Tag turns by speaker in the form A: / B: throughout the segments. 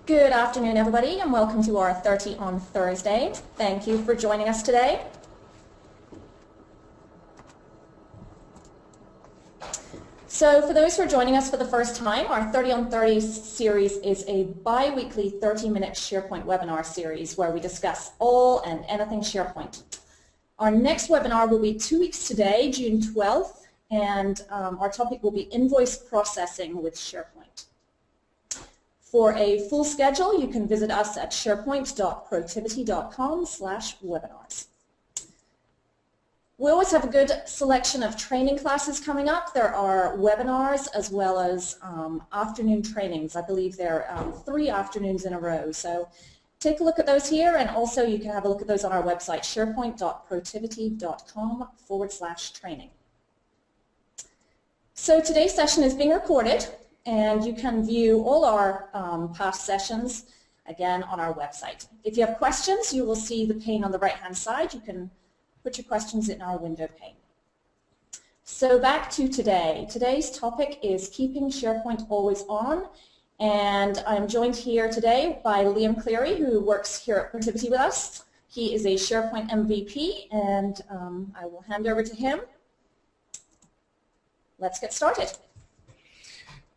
A: Good afternoon, everybody, and welcome to our 30 on Thursday. Thank you for joining us today. So for those who are joining us for the first time, our 30 on 30 series is a bi-weekly 30-minute SharePoint webinar series where we discuss all and anything SharePoint. Our next webinar will be 2 weeks today, June 12th, and our topic will be invoice processing with SharePoint. For a full schedule, you can visit us at sharepoint.protiviti.com/webinars. We always have a good selection of training classes coming up. There are webinars as well as afternoon trainings. I believe there are 3 afternoons in a row. So take a look at those here, and also you can have a look at those on our website, sharepoint.protiviti.com/training. So today's session is being recorded, and you can view all our past sessions, again, on our website. If you have questions, you will see the pane on the right-hand side. You can put your questions in our window pane. So back to today. Today's topic is keeping SharePoint always on, and I'm joined here today by Liam Cleary, who works here at Protiviti with us. He is a SharePoint MVP, and I will hand over to him. Let's get started.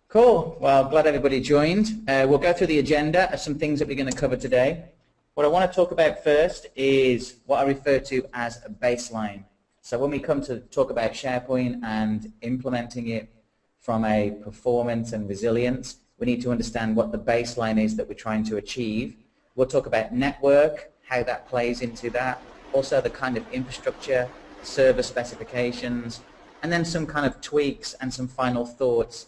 B: Cool. Well, glad everybody joined. We'll go through the agenda of some things that we're going to cover today. What I want to talk about first is what I refer to as a baseline. So when we come to talk about SharePoint and implementing it from a performance and resilience, we need to understand what the baseline is that we're trying to achieve. We'll talk about network, how that plays into that, also the kind of infrastructure, server specifications, and then some kind of tweaks and some final thoughts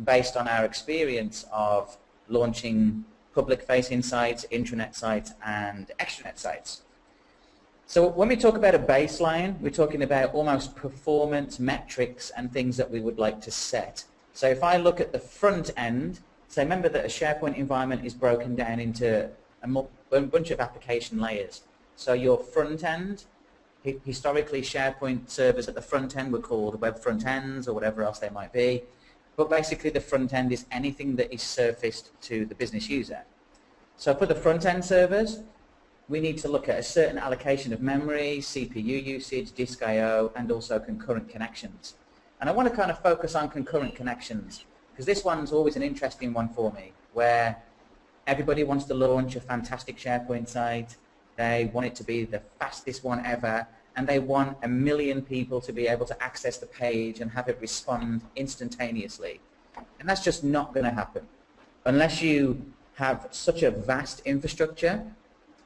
B: based on our experience of launching public-facing sites, intranet sites, and extranet sites. So when we talk about a baseline, we're talking about almost performance metrics and things that we would like to set. So if I look at the front end, so remember that a SharePoint environment is broken down into a bunch of application layers. So your front end, historically SharePoint servers at the front end were called web front ends or whatever else they might be. But basically the front end is anything that is surfaced to the business user. So for the front end servers, we need to look at a certain allocation of memory, CPU usage, disk I/O, and also concurrent connections. And I want to kind of focus on concurrent connections because this one's always an interesting one for me, where everybody wants to launch a fantastic SharePoint site. They want it to be the fastest one ever, and they want 1 million people to be able to access the page and have it respond instantaneously. And that's just not going to happen. Unless you have such a vast infrastructure,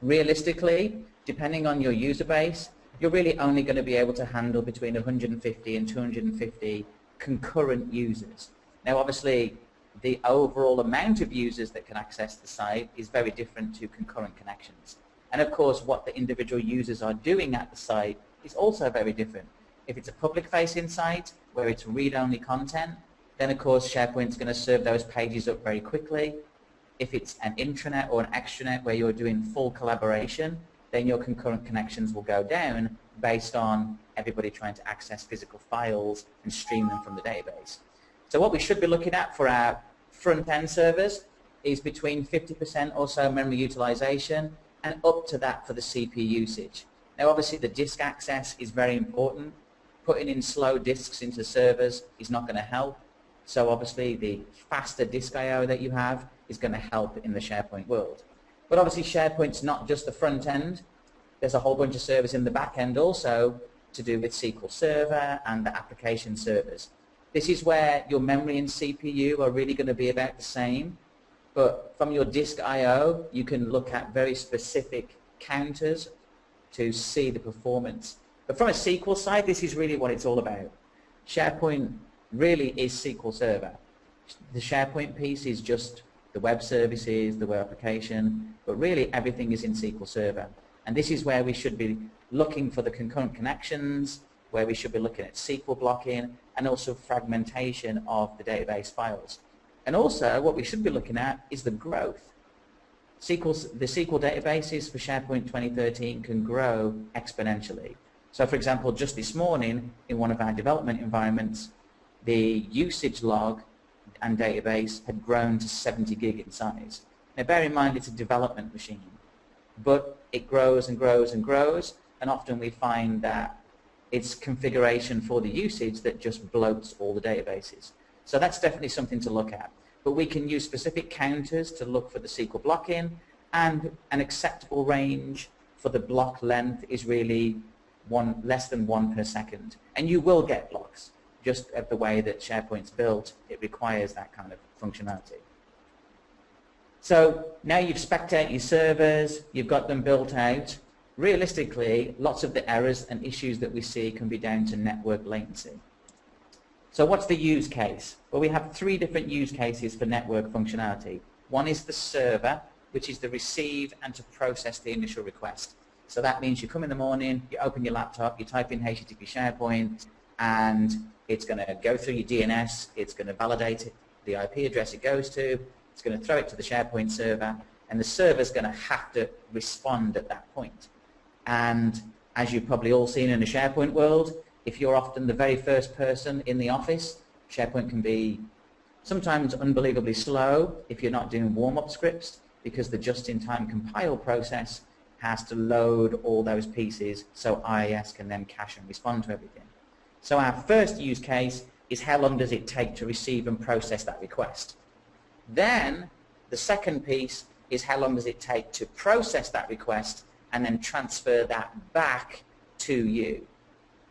B: realistically, depending on your user base, you're really only going to be able to handle between 150 and 250 concurrent users. Now, obviously, the overall amount of users that can access the site is very different to concurrent connections. And of course, what the individual users are doing at the site is also very different. If it's a public-facing site where it's read-only content, then of course SharePoint's going to serve those pages up very quickly. If it's an intranet or an extranet where you're doing full collaboration, then your concurrent connections will go down based on everybody trying to access physical files and stream them from the database. So what we should be looking at for our front-end servers is between 50% or so memory utilization, and up to that for the CPU usage. Now obviously the disk access is very important. Putting in slow disks into servers is not going to help. So obviously the faster disk I/O that you have is going to help in the SharePoint world. But obviously SharePoint's not just the front end. There's a whole bunch of servers in the back end also to do with SQL Server and the application servers. This is where your memory and CPU are really going to be about the same. But from your disk I/O, you can look at very specific counters to see the performance. But from a SQL side, this is really what it's all about. SharePoint really is SQL Server. The SharePoint piece is just the web services, the web application, but really everything is in SQL Server. And this is where we should be looking for the concurrent connections, where we should be looking at SQL blocking, and also fragmentation of the database files. And also, what we should be looking at is the growth. The SQL databases for SharePoint 2013 can grow exponentially. So, for example, just this morning, in one of our development environments, the usage log and database had grown to 70 gig in size. Now bear in mind it's a development machine, but it grows and grows and grows, and often we find that it's configuration for the usage that just bloats all the databases. So that's definitely something to look at. But we can use specific counters to look for the SQL block-in, and an acceptable range for the block length is really less than 1 per second. And you will get blocks. Just at the way that SharePoint's built, it requires that kind of functionality. So now you've spec'd out your servers, you've got them built out. Realistically, lots of the errors and issues that we see can be down to network latency. So what's the use case? Well, we have 3 different use cases for network functionality. One is the server, which is to receive and to process the initial request. So that means you come in the morning, you open your laptop, you type in HTTP SharePoint, and it's going to go through your DNS, it's going to validate it, the IP address it goes to, it's going to throw it to the SharePoint server, and the server's going to have to respond at that point. And as you've probably all seen in the SharePoint world, if you're often the very first person in the office, SharePoint can be sometimes unbelievably slow if you're not doing warm-up scripts, because the just-in-time compile process has to load all those pieces so IIS can then cache and respond to everything. So our first use case is how long does it take to receive and process that request. Then the second piece is how long does it take to process that request and then transfer that back to you.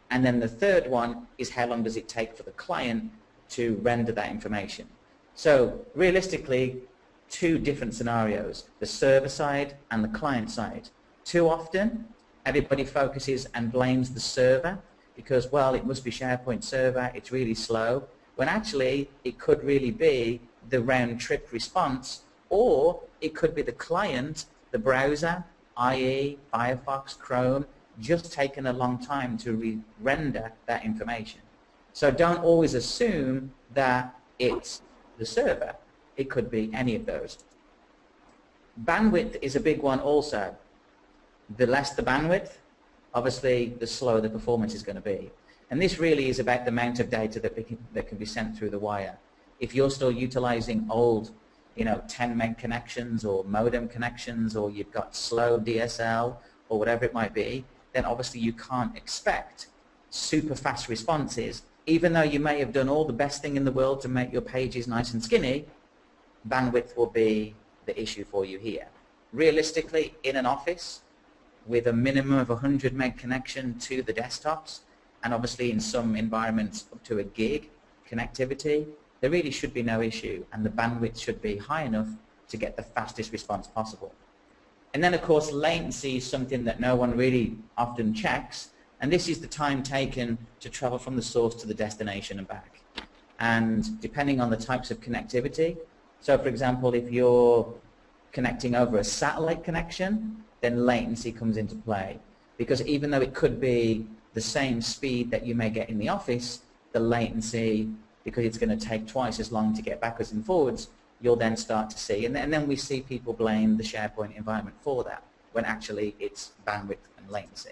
B: And then the third one is how long does it take for the client to render that information. So realistically, 2 different scenarios, the server side and the client side. Too often, everybody focuses and blames the server because, well, it must be SharePoint server, it's really slow, when actually it could really be the round-trip response, or it could be the client, the browser, IE, Firefox, Chrome, just taking a long time to render that information. So don't always assume that it's the server. It could be any of those. Bandwidth is a big one also. The less the bandwidth, obviously the slower the performance is going to be. And this really is about the amount of data that can be sent through the wire. If you're still utilizing old 10 meg connections or modem connections, or you've got slow DSL or whatever it might be, then obviously you can't expect super fast responses. Even though you may have done all the best thing in the world to make your pages nice and skinny, bandwidth will be the issue for you here. Realistically, in an office with a minimum of 100 meg connection to the desktops, and obviously in some environments up to a gig connectivity, there really should be no issue, and the bandwidth should be high enough to get the fastest response possible. And then of course latency is something that no one really often checks, and this is the time taken to travel from the source to the destination and back. And depending on the types of connectivity, so for example, if you're connecting over a satellite connection, then latency comes into play. Because even though it could be the same speed that you may get in the office, the latency, because it's going to take twice as long to get backwards and forwards, you'll then start to see, and then we see people blame the SharePoint environment for that, when actually it's bandwidth and latency.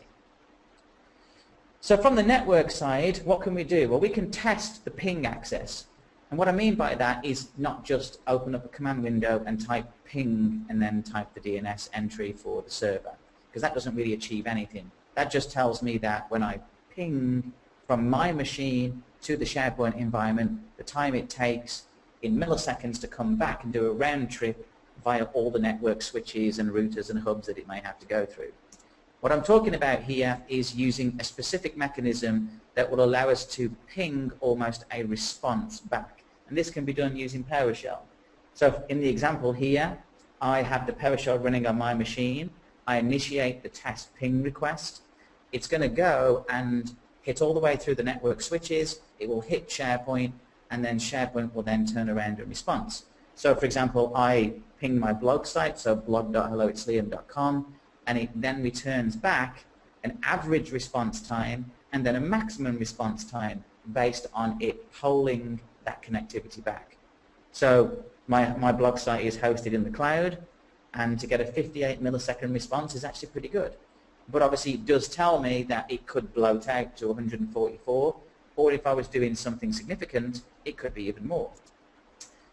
B: So from the network side, what can we do? Well, we can test the ping access. And what I mean by that is not just open up a command window and type ping and then type the DNS entry for the server, because that doesn't really achieve anything. That just tells me that when I ping from my machine to the SharePoint environment, the time it takes in milliseconds to come back and do a round trip via all the network switches and routers and hubs that it may have to go through. What I'm talking about here is using a specific mechanism that will allow us to ping almost a response back. And this can be done using PowerShell. So in the example here, I have the PowerShell running on my machine. I initiate the test ping request. It's going to go and hit all the way through the network switches. It will hit SharePoint, and then SharePoint will then turn around in response. So for example, I ping my blog site, so blog.helloitsliam.com, and it then returns back an average response time and then a maximum response time based on it polling that connectivity back. So my blog site is hosted in the cloud, and to get a 58 millisecond response is actually pretty good. But obviously it does tell me that it could bloat out to 144, or if I was doing something significant, it could be even more.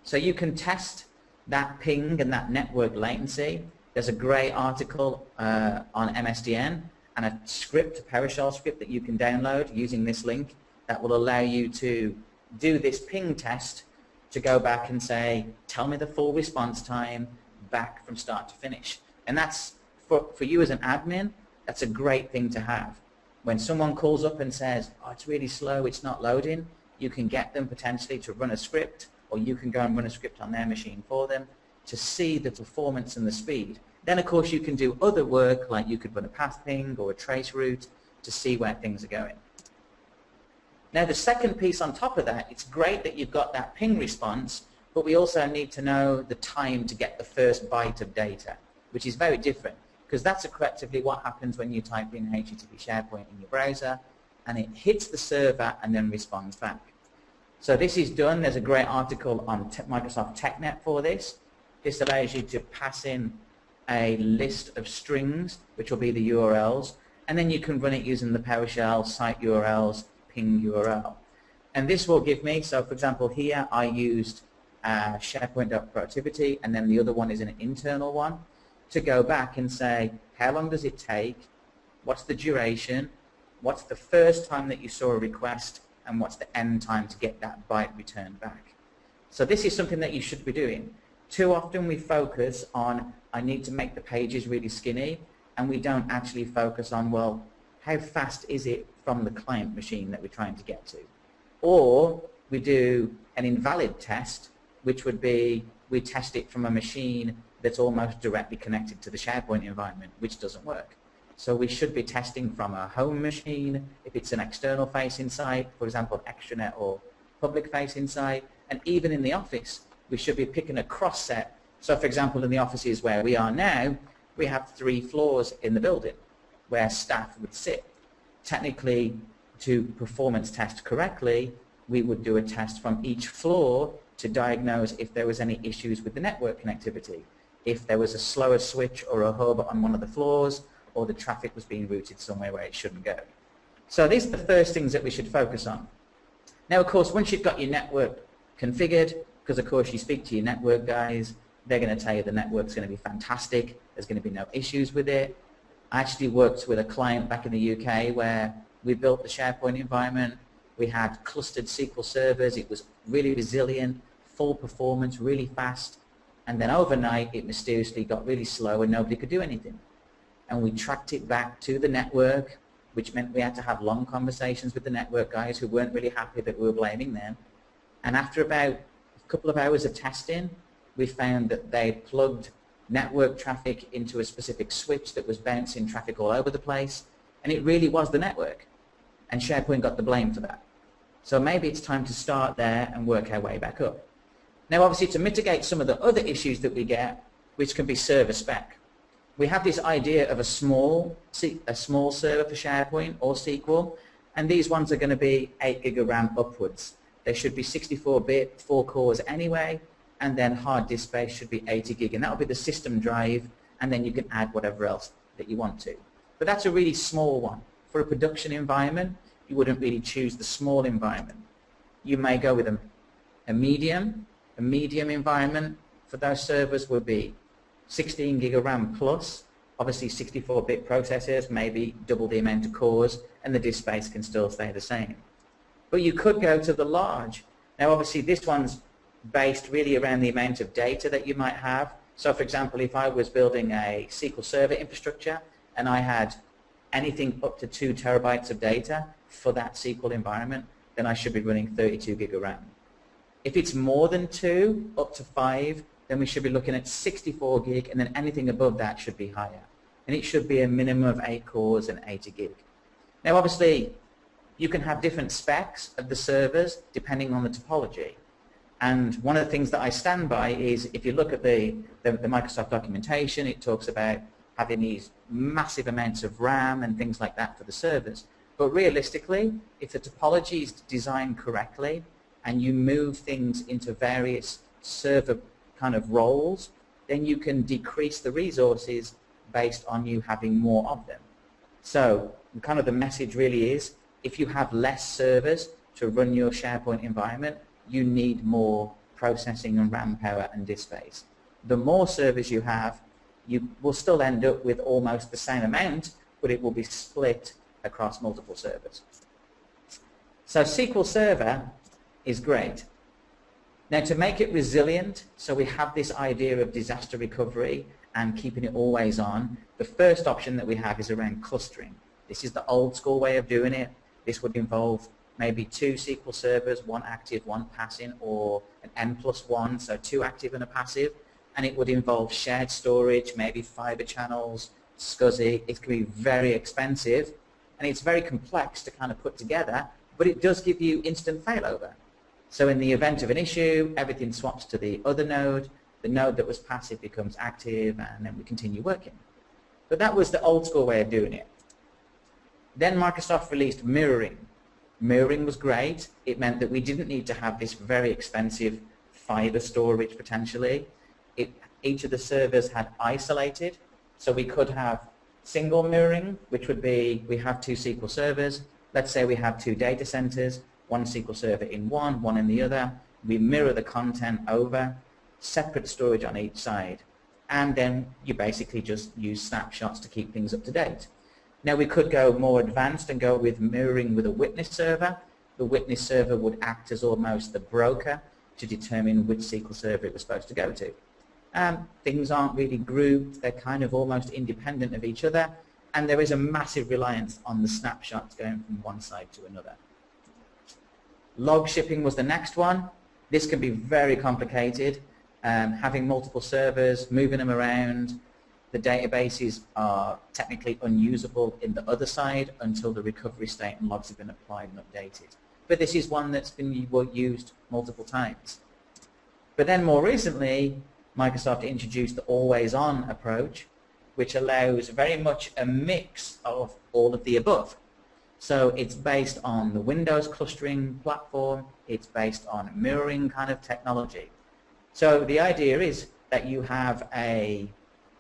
B: So you can test that ping and that network latency, there's a great article on MSDN and a script, a PowerShell script that you can download using this link that will allow you to do this ping test to go back and say, tell me the full response time back from start to finish. And that's, for you as an admin, that's a great thing to have. When someone calls up and says, oh, it's really slow, it's not loading, you can get them potentially to run a script, or you can go and run a script on their machine for them to see the performance and the speed. Then, of course, you can do other work, like you could run a path ping or a trace route to see where things are going. Now, the second piece on top of that, it's great that you've got that ping response, but we also need to know the time to get the first byte of data, which is very different, because that's effectively what happens when you type in HTTP SharePoint in your browser, and it hits the server and then responds back. So this is done. There's a great article on Microsoft TechNet for this. This allows you to pass in a list of strings, which will be the URLs, and then you can run it using the PowerShell site URLs, ping URL. And this will give me, so for example here I used SharePoint.Protiviti, and then the other one is an internal one, to go back and say, how long does it take, what's the duration, what's the first time that you saw a request, and what's the end time to get that byte returned back. So this is something that you should be doing. Too often we focus on, I need to make the pages really skinny, and we don't actually focus on, well, how fast is it from the client machine that we're trying to get to? Or we do an invalid test, which would be, we test it from a machine that's almost directly connected to the SharePoint environment, which doesn't work. So we should be testing from a home machine, if it's an external facing site, for example, extranet or public facing site, and even in the office, we should be picking a cross set. So for example, in the offices where we are now, we have 3 floors in the building where staff would sit. Technically, to performance test correctly, we would do a test from each floor to diagnose if there was any issues with the network connectivity, if there was a slower switch or a hub on one of the floors, or the traffic was being routed somewhere where it shouldn't go. So these are the first things that we should focus on. Now, of course, once you've got your network configured, because of course you speak to your network guys, they're going to tell you the network's going to be fantastic, there's going to be no issues with it. I actually worked with a client back in the UK where we built the SharePoint environment, we had clustered SQL servers, it was really resilient, full performance, really fast, and then overnight it mysteriously got really slow and nobody could do anything. And we tracked it back to the network, which meant we had to have long conversations with the network guys who weren't really happy that we were blaming them. And after about a couple of hours of testing, we found that they plugged network traffic into a specific switch that was bouncing traffic all over the place, and it really was the network. And SharePoint got the blame for that. So maybe it's time to start there and work our way back up. Now obviously to mitigate some of the other issues that we get, which can be server spec, we have this idea of a small server for SharePoint or SQL, and these ones are going to be 8 gig of RAM upwards. They should be 64-bit, 4 cores anyway, and then hard disk space should be 80 gig, and that will be the system drive, and then you can add whatever else that you want to. But that's a really small one. For a production environment, you wouldn't really choose the small environment. You may go with a medium. A medium environment for those servers would be 16 gig of RAM plus, obviously 64-bit processors, maybe double the amount of cores, and the disk space can still stay the same. But you could go to the large. Now obviously this one's based really around the amount of data that you might have. So for example, if I was building a SQL Server infrastructure and I had anything up to 2 terabytes of data for that SQL environment, then I should be running 32 gig of RAM. If it's more than 2, up to 5, then we should be looking at 64 gig, and then anything above that should be higher. And it should be a minimum of 8 cores and 80 gig. Now obviously, you can have different specs of the servers depending on the topology. And one of the things that I stand by is if you look at the Microsoft documentation, it talks about having these massive amounts of RAM and things like that for the servers. But realistically, if the topology is designed correctly and you move things into various server kind of roles, then you can decrease the resources based on you having more of them. So kind of the message really is, if you have less servers to run your SharePoint environment, you need more processing and RAM power and disk space. The more servers you have, you will still end up with almost the same amount, but it will be split across multiple servers. So SQL Server is great. Now, to make it resilient, so we have this idea of disaster recovery and keeping it always on, the first option that we have is around clustering. This is the old school way of doing it. This would involve maybe 2 SQL servers, 1 active, 1 passive, or an N+1, so 2 active and a passive. And it would involve shared storage, maybe fiber channels, SCSI. It can be very expensive, and it's very complex to kind of put together, but it does give you instant failover. So in the event of an issue, everything swaps to the other node. The node that was passive becomes active, and then we continue working. But that was the old school way of doing it. Then Microsoft released mirroring. Mirroring was great. It meant that we didn't need to have this very expensive fiber storage potentially. Each of the servers had isolated, so we could have single mirroring, which would be we have 2 SQL servers. Let's say we have 2 data centers, 1 SQL server in one in the other. We mirror the content over, separate storage on each side, and then you basically just use snapshots to keep things up to date. Now we could go more advanced and go with mirroring with a witness server. The witness server would act as almost the broker to determine which SQL server it was supposed to go to. Things aren't really grouped, they're kind of almost independent of each other, and there is a massive reliance on the snapshots going from one side to another. Log shipping was the next one. This can be very complicated, having multiple servers, moving them around. The databases are technically unusable in the other side until the recovery state and logs have been applied and updated. But this is one that's been used multiple times. But then more recently, Microsoft introduced the always-on approach, which allows very much a mix of all of the above. So it's based on the Windows clustering platform, it's based on mirroring kind of technology. So the idea is that you have a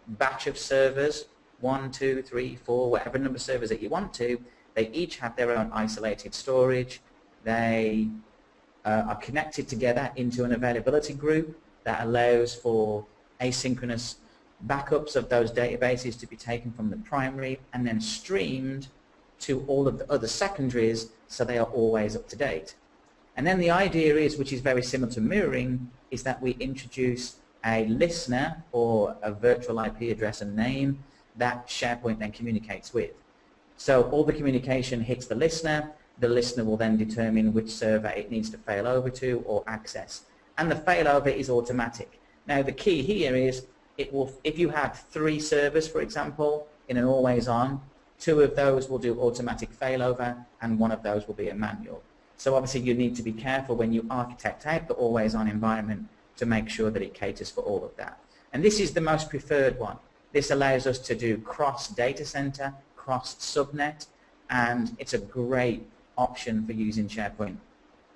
B: batch of servers, 1, 2, 3, 4, whatever number of servers that you want to. They each have their own isolated storage. They are connected together into an availability group that allows for asynchronous backups of those databases to be taken from the primary and then streamed to all of the other secondaries so they are always up to date. And then the idea is, which is very similar to mirroring, is that we introduce a listener or a virtual IP address and name that SharePoint then communicates with. So all the communication hits the listener will then determine which server it needs to fail over to or access. And the failover is automatic. Now the key here is, if you have 3 servers, for example, in an always-on, 2 of those will do automatic failover and 1 of those will be a manual. So obviously you need to be careful when you architect out the always-on environment to make sure that it caters for all of that. And this is the most preferred one. This allows us to do cross data center, cross subnet, and it's a great option for using SharePoint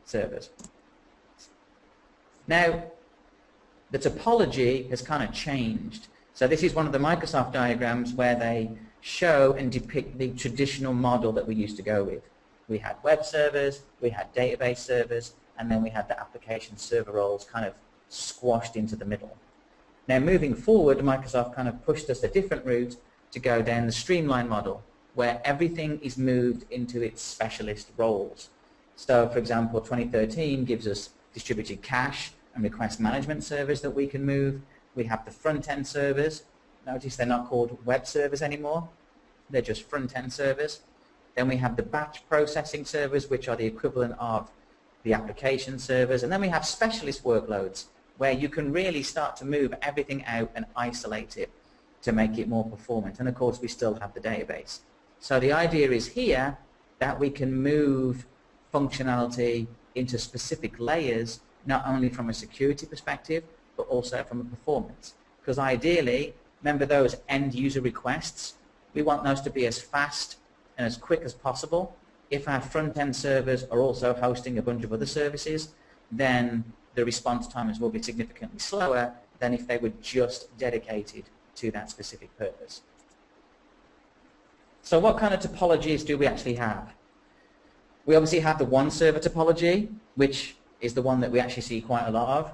B: servers. Now, the topology has kind of changed. So this is one of the Microsoft diagrams where they show and depict the traditional model that we used to go with. We had web servers, we had database servers, and then we had the application server roles kind of squashed into the middle. Now moving forward, Microsoft kind of pushed us a different route to go down the streamline model, where everything is moved into its specialist roles. So for example, 2013 gives us distributed cache and request management servers that we can move. We have the front-end servers. Notice they're not called web servers anymore. They're just front-end servers. Then we have the batch processing servers, which are the equivalent of the application servers. And then we have specialist workloads, where you can really start to move everything out and isolate it to make it more performant. And of course, we still have the database. So the idea is here that we can move functionality into specific layers, not only from a security perspective, but also from a performance. Because ideally, remember those end user requests, we want those to be as fast and as quick as possible. If our front-end servers are also hosting a bunch of other services, then the response times will be significantly slower than if they were just dedicated to that specific purpose. So what kind of topologies do we actually have? We obviously have the one server topology, which is the one that we actually see quite a lot of.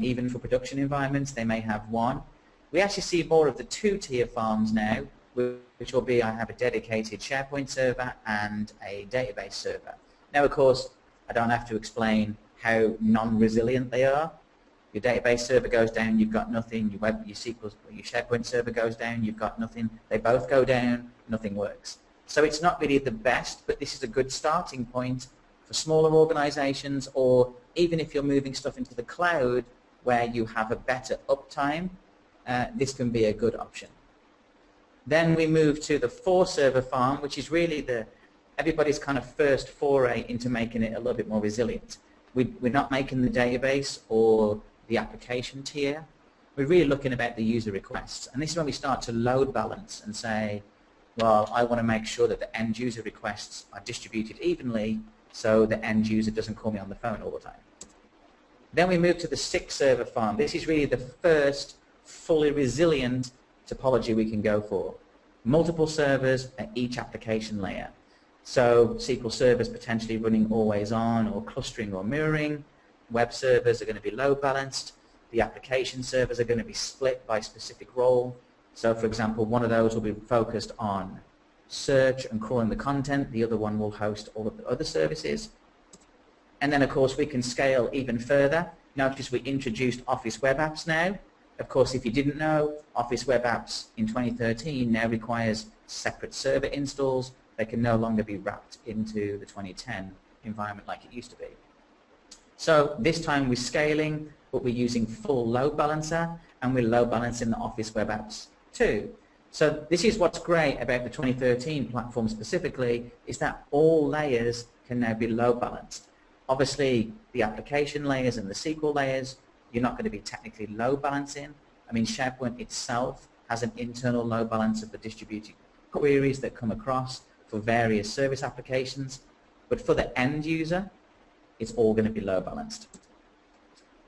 B: Even for production environments, they may have one. We actually see more of the two-tier farms now, which will be I have a dedicated SharePoint server and a database server. Now, of course, I don't have to explain how non-resilient they are. Your database server goes down, you've got nothing. Your SharePoint server goes down, you've got nothing. They both go down, nothing works. So it's not really the best, but this is a good starting point for smaller organizations, or even if you're moving stuff into the cloud where you have a better uptime, this can be a good option. Then we move to the 4-server farm, which is really everybody's kind of first foray into making it a little bit more resilient. We're not making the database or the application tier. We're really looking about the user requests. And this is when we start to load balance and say, well, I want to make sure that the end user requests are distributed evenly so the end user doesn't call me on the phone all the time. Then we move to the 6-server farm. This is really the first fully resilient topology we can go for. Multiple servers at each application layer. So SQL servers potentially running always on or clustering or mirroring. Web servers are going to be load balanced. The application servers are going to be split by specific role. So for example, one of those will be focused on search and crawling the content. The other one will host all of the other services. And then of course we can scale even further. Notice we introduced Office Web Apps now. Of course, if you didn't know, Office Web Apps in 2013 now requires separate server installs. They can no longer be wrapped into the 2010 environment like it used to be. So this time we're scaling, but we're using full load balancer, and we're load balancing the Office Web Apps too. So this is what's great about the 2013 platform specifically, is that all layers can now be load balanced. Obviously, the application layers and the SQL layers, you're not going to be technically load balancing. I mean, SharePoint itself has an internal load balancer for distributed queries that come across for various service applications. But for the end user, it's all going to be load balanced.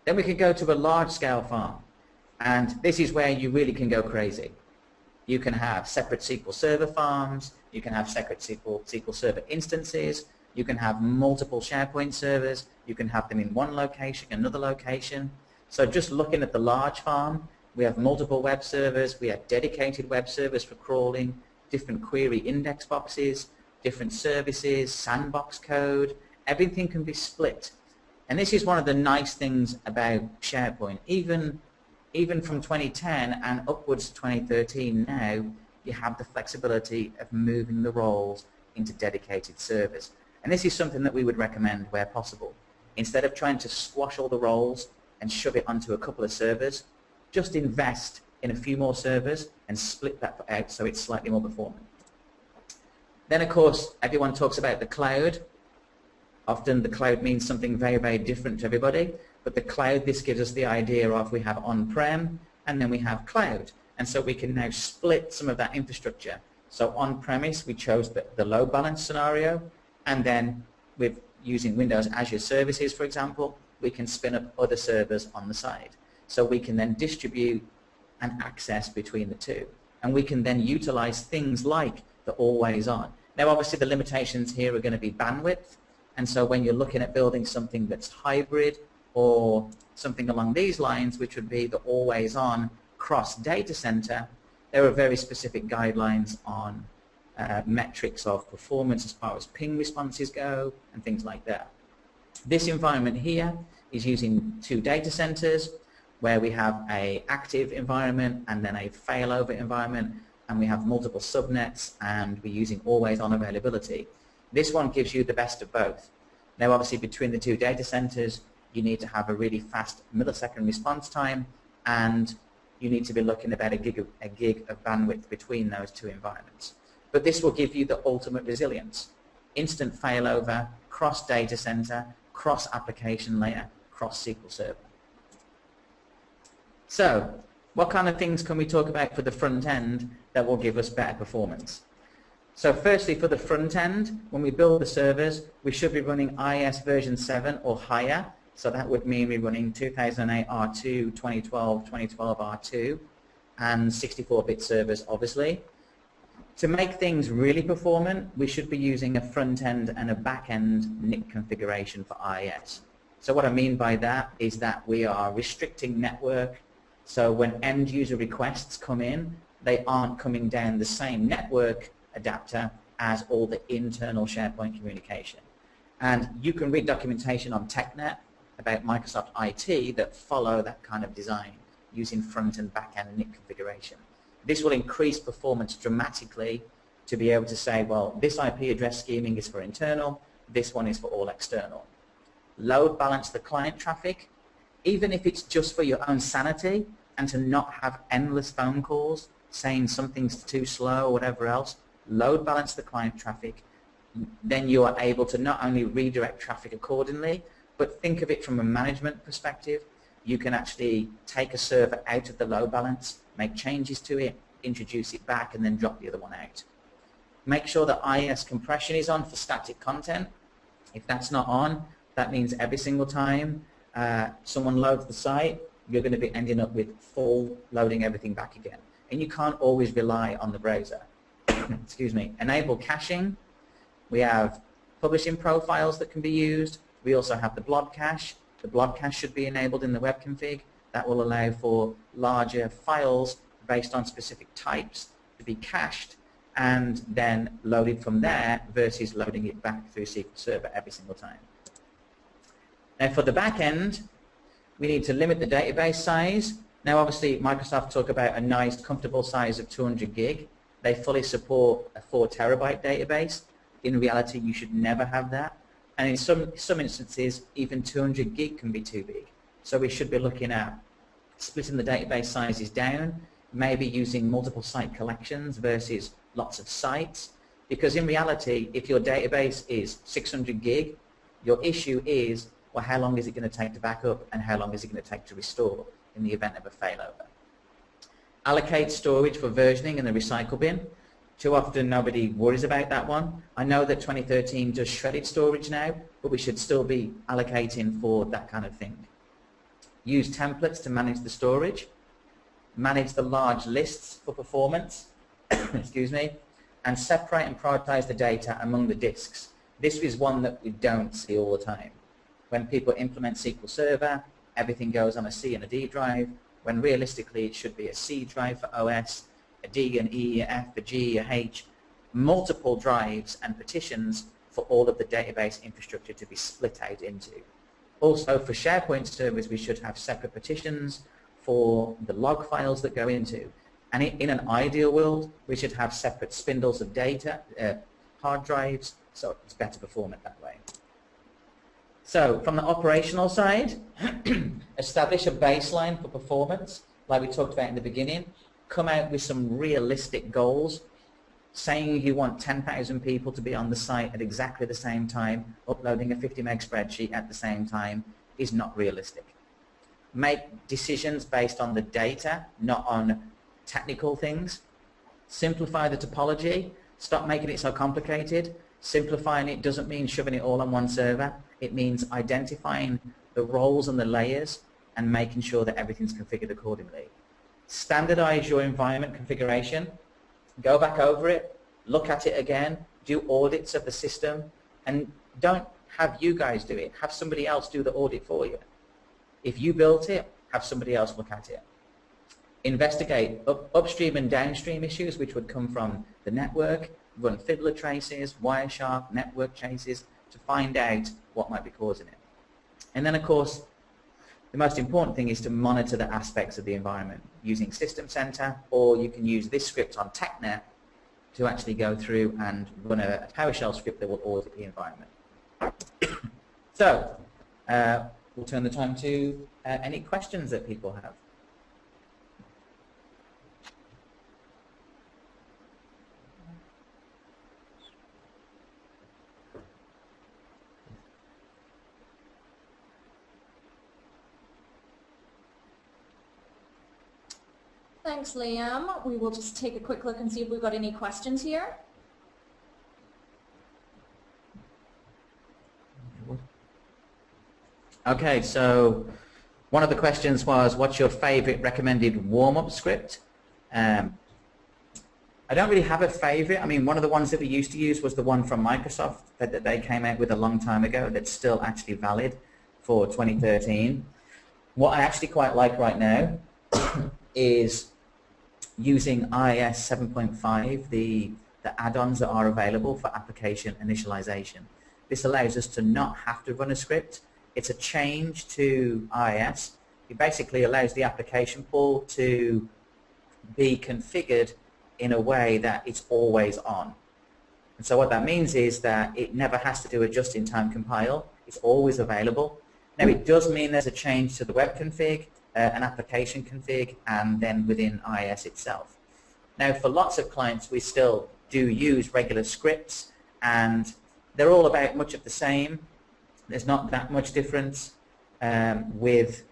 B: Then we can go to a large scale farm. And this is where you really can go crazy. You can have separate SQL Server farms. You can have separate SQL Server instances. You can have multiple SharePoint servers. You can have them in one location, another location. So just looking at the large farm, we have multiple web servers. We have dedicated web servers for crawling, different query index boxes, different services, sandbox code. Everything can be split. And this is one of the nice things about SharePoint. Even from 2010 and upwards to 2013 now, you have the flexibility of moving the roles into dedicated servers. And this is something that we would recommend where possible. Instead of trying to squash all the roles and shove it onto a couple of servers, just invest in a few more servers and split that out so it's slightly more performant. Then of course, everyone talks about the cloud. Often the cloud means something very, very different to everybody. But the cloud, this gives us the idea of we have on-prem and then we have cloud. And so we can now split some of that infrastructure. So on-premise, we chose the load balance scenario. And then with using Windows Azure services, for example, we can spin up other servers on the side. So we can then distribute and access between the two. And we can then utilize things like the always on. Now, obviously, the limitations here are going to be bandwidth. And so when you're looking at building something that's hybrid or something along these lines, which would be the always on cross data center, there are very specific guidelines on metrics of performance as far as ping responses go and things like that. This environment here is using 2 data centers where we have an active environment and then a failover environment, and we have multiple subnets, and we're using always on availability. This one gives you the best of both. Now obviously between the 2 data centers you need to have a really fast millisecond response time, and you need to be looking about a gig of bandwidth between those 2 environments. But this will give you the ultimate resilience. Instant failover, cross data center, cross application layer, cross SQL Server. So what kind of things can we talk about for the front end that will give us better performance? So firstly, for the front end, when we build the servers, we should be running IIS version 7 or higher. So that would mean we're running 2008 R2, 2012 R2, and 64-bit servers, obviously. To make things really performant, we should be using a front end and a back end NIC configuration for IIS. So what I mean by that is that we are restricting network, so when end user requests come in, they aren't coming down the same network adapter as all the internal SharePoint communication. And you can read documentation on TechNet about Microsoft IT that follow that kind of design using front and back end NIC configuration. This will increase performance dramatically to be able to say, well, this IP address scheming is for internal, this one is for all external. Load balance the client traffic, even if it's just for your own sanity and to not have endless phone calls saying something's too slow or whatever else. Load balance the client traffic. Then you are able to not only redirect traffic accordingly, but think of it from a management perspective. You can actually take a server out of the load balance, make changes to it, introduce it back, and then drop the other one out. Make sure that IS compression is on for static content. If that's not on, that means every single time someone loads the site, you're going to be ending up with full loading everything back again. And you can't always rely on the browser. Excuse me. Enable caching. We have publishing profiles that can be used. We also have the blob cache. The blob cache should be enabled in the web config. That will allow for larger files based on specific types to be cached and then loaded from there versus loading it back through SQL Server every single time. Now for the back end, we need to limit the database size. Now obviously Microsoft talk about a nice comfortable size of 200 gig. They fully support a 4 terabyte database. In reality, you should never have that. And in some instances, even 200 gig can be too big. So we should be looking at splitting the database sizes down, maybe using multiple site collections versus lots of sites. Because in reality, if your database is 600 gig, your issue is, well, how long is it going to take to back up and how long is it going to take to restore in the event of a failover? Allocate storage for versioning in the recycle bin. Too often nobody worries about that one. I know that 2013 does shredded storage now, but we should still be allocating for that kind of thing. Use templates to manage the storage. Manage the large lists for performance. Excuse me. And separate and prioritize the data among the disks. This is one that we don't see all the time. When people implement SQL Server, everything goes on a C and a D drive, when realistically it should be a C drive for OS, a D, an E, a F, a G, a H, multiple drives and partitions for all of the database infrastructure to be split out into. Also for SharePoint servers, we should have separate partitions for the log files that go into. And in an ideal world, we should have separate spindles of data, hard drives, so it's better performant that way. So from the operational side, establish a baseline for performance, like we talked about in the beginning. Come out with some realistic goals. Saying you want 10,000 people to be on the site at exactly the same time, uploading a 50 meg spreadsheet at the same time is not realistic. Make decisions based on the data, not on technical things. Simplify the topology. Stop making it so complicated. Simplifying it doesn't mean shoving it all on one server. It means identifying the roles and the layers and making sure that everything's configured accordingly. Standardize your environment configuration. Go back over it, look at it again, do audits of the system, and don't have you guys do it. Have somebody else do the audit for you. If you built it, have somebody else look at it. Investigate upstream and downstream issues which would come from the network, run fiddler traces, Wireshark, network traces to find out what might be causing it. And then of course, the most important thing is to monitor the aspects of the environment using System Center, or you can use this script on TechNet to actually go through and run a PowerShell script that will audit the environment. So, we'll turn the time to any questions that people have.
A: Thanks, Liam. We will just take a quick look and see if we've got any questions here.
B: Okay, so one of the questions was, what's your favorite recommended warm-up script? I don't really have a favorite. I mean, one of the ones that we used to use was the one from Microsoft that they came out with a long time ago that's still actually valid for 2013. What I actually quite like right now is using IIS 7.5, the add-ons that are available for application initialization. This allows us to not have to run a script. It's a change to IIS. It basically allows the application pool to be configured in a way that it's always on. And so what that means is that it never has to do a just-in-time compile. It's always available. Now it does mean there's a change to the web config, an application config, and then within IIS itself. Now for lots of clients we still do use regular scripts, and they're all about much of the same. There's not that much difference with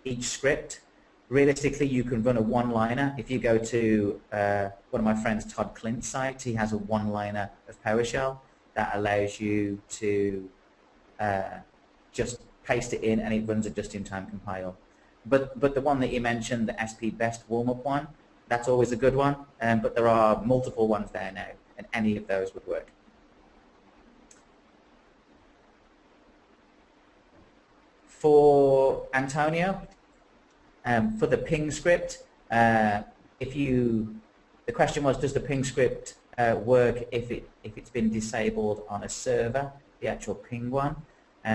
B: each script. Realistically, you can run a one-liner. If you go to one of my friends, Todd Clint's site, he has a one-liner of PowerShell that allows you to just paste it in and it runs a just-in-time compile. But the one that you mentioned, the SP Best warm-up one, that's always a good one, but there are multiple ones there now, and any of those would work. For Antonio, for the ping script, the question was, does the ping script work if it's been disabled on a server, the actual ping one?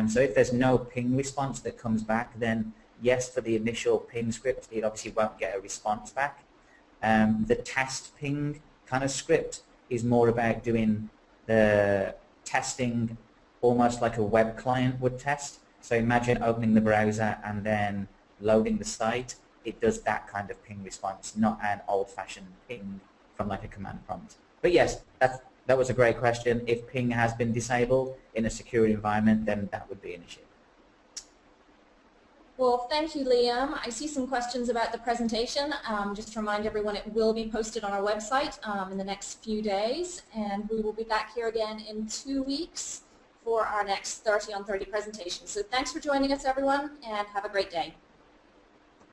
B: So if there's no ping response that comes back, then yes, for the initial ping script, it obviously won't get a response back. The test ping kind of script is more about doing the testing almost like a web client would test. So imagine opening the browser and then loading the site. It does that kind of ping response, not an old-fashioned ping from like a command prompt. But yes, that was a great question. If ping has been disabled in a secure environment, then that would be an issue.
A: Well, thank you, Liam. I see some questions about the presentation. Just to remind everyone, it will be posted on our website in the next few days, and we will be back here again in 2 weeks for our next 30 on 30 presentation. So thanks for joining us, everyone, and have a great day.